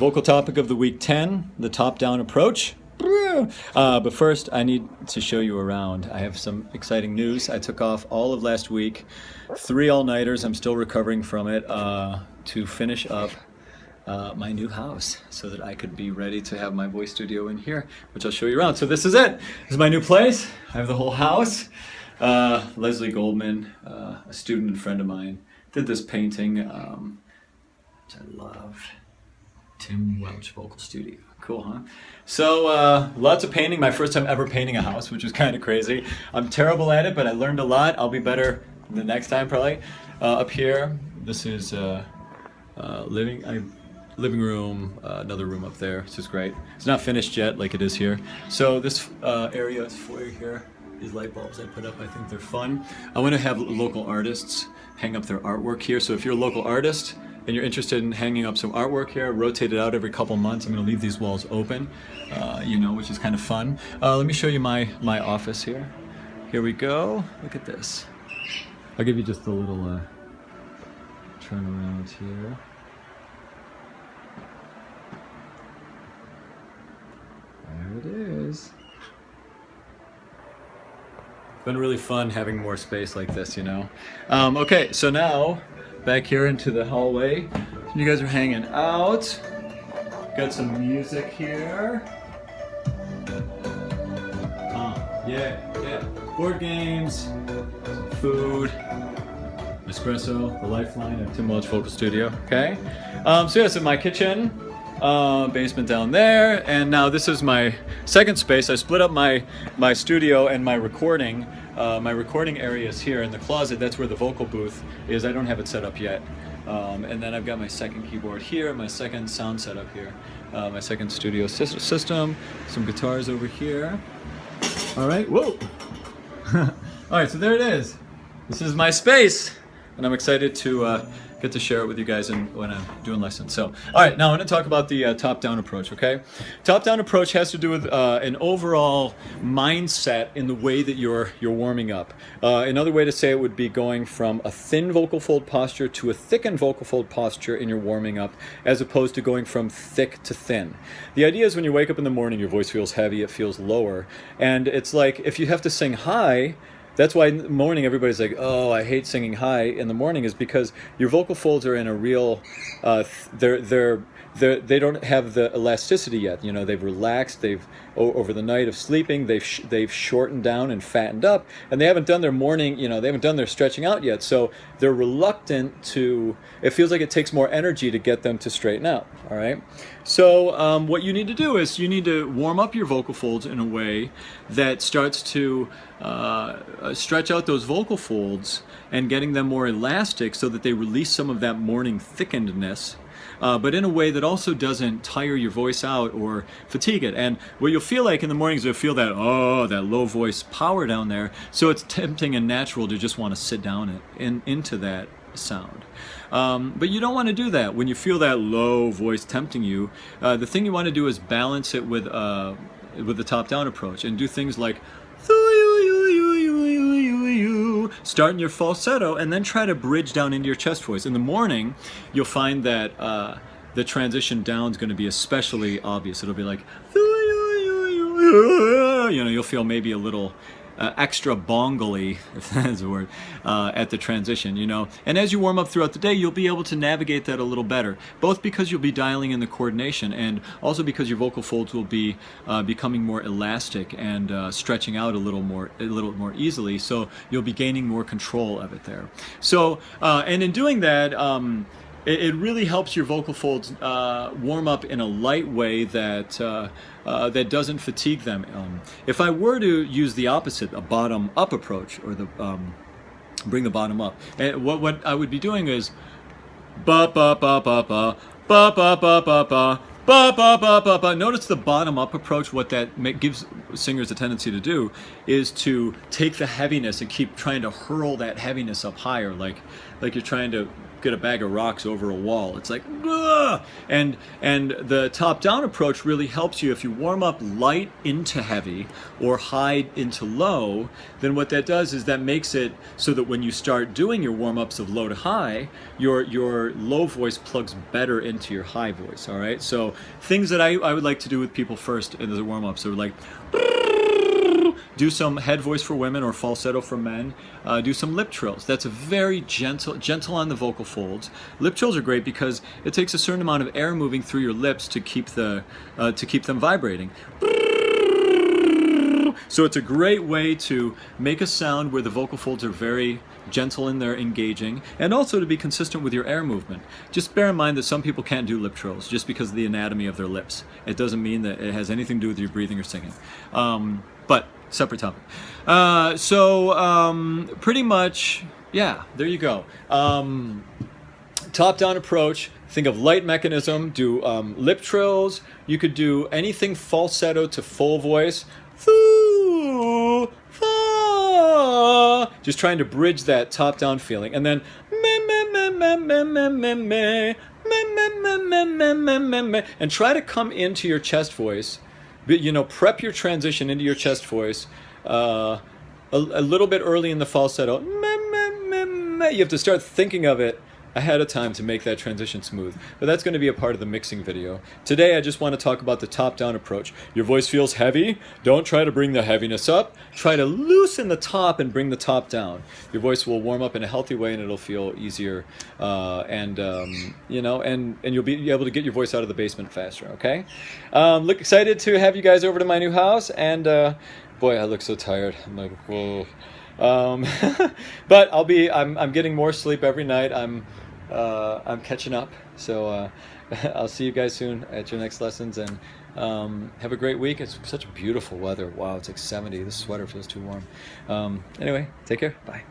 Vocal topic of the week 10, the top-down approach. But first, I need to show you around. I have some exciting news. I took off all of last week, 3 all-nighters. I'm still recovering from it to finish up my new house so that I could be ready to have my voice studio in here, which I'll show you around. So this is it. This is my new place. I have the whole house. Leslie Goldman, a student and friend of mine, did this painting, which I love. Tim Welch Vocal Studio. Cool, huh? So lots of painting. My first time ever painting a house, which was kind of crazy. I'm terrible at it, but I learned a lot. I'll be better the next time probably. Up here, this is living room, another room up there. This is great. It's not finished yet like it is here. So this area is foyer here. These light bulbs I put up, I think they're fun. I want to have local artists hang up their artwork here. So if you're a local artist and you're interested in hanging up some artwork here, rotate it out every couple months. I'm going to leave these walls open, which is kind of fun. Let me show you my office here. Here we go. Look at this. I'll give you just a little turn around here. There it is. It's been really fun having more space like this, Okay, so now back here into the hallway. You guys are hanging out. Got some music here. Yeah. Board games, some food, espresso, the lifeline at Tim Welch Vocal Studio. Okay. So in my kitchen. Basement down there, and now this is my second space. I split up my studio and my recording area is here in the closet. That's where the vocal booth is. I don't have it set up yet. And then I've got my second keyboard here, my second sound setup here, my second studio system, some guitars over here. All right, whoa. All right, so there it is. This is my space, and I'm excited to get to share it with you guys when I'm doing lessons. So, all right, now I'm going to talk about the top-down approach, okay? Top-down approach has to do with an overall mindset in the way that you're warming up. Another way to say it would be going from a thin vocal fold posture to a thickened vocal fold posture in your warming up, as opposed to going from thick to thin. The idea is when you wake up in the morning, your voice feels heavy, it feels lower, and it's like if you have to sing high. That's why in the morning everybody's like, oh, I hate singing high in the morning, is because your vocal folds are in a real, they don't have the elasticity yet. They've relaxed. They've over the night of sleeping, they've shortened down and fattened up, and they haven't done their morning. They haven't done their stretching out yet. So they're reluctant to. It feels like it takes more energy to get them to straighten out. All right. So what you need to do is you need to warm up your vocal folds in a way that starts to stretch out those vocal folds and getting them more elastic so that they release some of that morning thickenedness. But in a way that also doesn't tire your voice out or fatigue it. And what you'll feel like in the mornings, you'll feel that low voice power down there. So it's tempting and natural to just want to sit down into that sound. But you don't want to do that. When you feel that low voice tempting you, the thing you want to do is balance it with the top-down approach and do things like start in your falsetto and then try to bridge down into your chest voice. In the morning, you'll find that the transition down is going to be especially obvious. It'll be like, you'll feel maybe a little extra bongly, if that is a word, at the transition, And as you warm up throughout the day, you'll be able to navigate that a little better, both because you'll be dialing in the coordination and also because your vocal folds will be becoming more elastic and stretching out a little more easily, so you'll be gaining more control of it there. So, and in doing that, it really helps your vocal folds warm up in a light way that doesn't fatigue them. If I were to use the opposite, a bottom-up approach, or bring the bottom up, and what I would be doing is ba ba ba ba ba ba ba ba ba ba. Ba, ba, ba, ba, ba. Notice the bottom-up approach, what that gives singers a tendency to do is to take the heaviness and keep trying to hurl that heaviness up higher, like you're trying to get a bag of rocks over a wall. It's like, ugh! And the top-down approach really helps you if you warm up light into heavy or high into low. Then what that does is that makes it so that when you start doing your warm-ups of low to high, your low voice plugs better into your high voice. All right. So things that I would like to do with people first in the warm-ups are like, do some head voice for women or falsetto for men. Do some lip trills. That's a very gentle on the vocal folds. Lip trills are great because it takes a certain amount of air moving through your lips to keep them vibrating. So it's a great way to make a sound where the vocal folds are very gentle in their engaging, and also to be consistent with your air movement. Just bear in mind that some people can't do lip trills just because of the anatomy of their lips. It doesn't mean that it has anything to do with your breathing or singing. But separate topic. Pretty much, yeah, there you go. Top-down approach. Think of light mechanism. Do lip trills. You could do anything falsetto to full voice. Just trying to bridge that top-down feeling, and then and try to come into your chest voice. Prep your transition into your chest voice a little bit early in the falsetto. You have to start thinking of it ahead of time to make that transition smooth. But that's going to be a part of the mixing video. Today I just want to talk about the top-down approach. Your voice feels heavy. Don't try to bring the heaviness up. Try to loosen the top and bring the top down. Your voice will warm up in a healthy way and it'll feel easier. And you'll be able to get your voice out of the basement faster, okay? Look excited to have you guys over to my new house, and boy, I look so tired. I'm like, whoa. But I'm getting more sleep every night. I'm catching up. So I'll see you guys soon at your next lessons, and have a great week. It's such beautiful weather. Wow, it's like 70. This sweater feels too warm. Anyway, take care. Bye.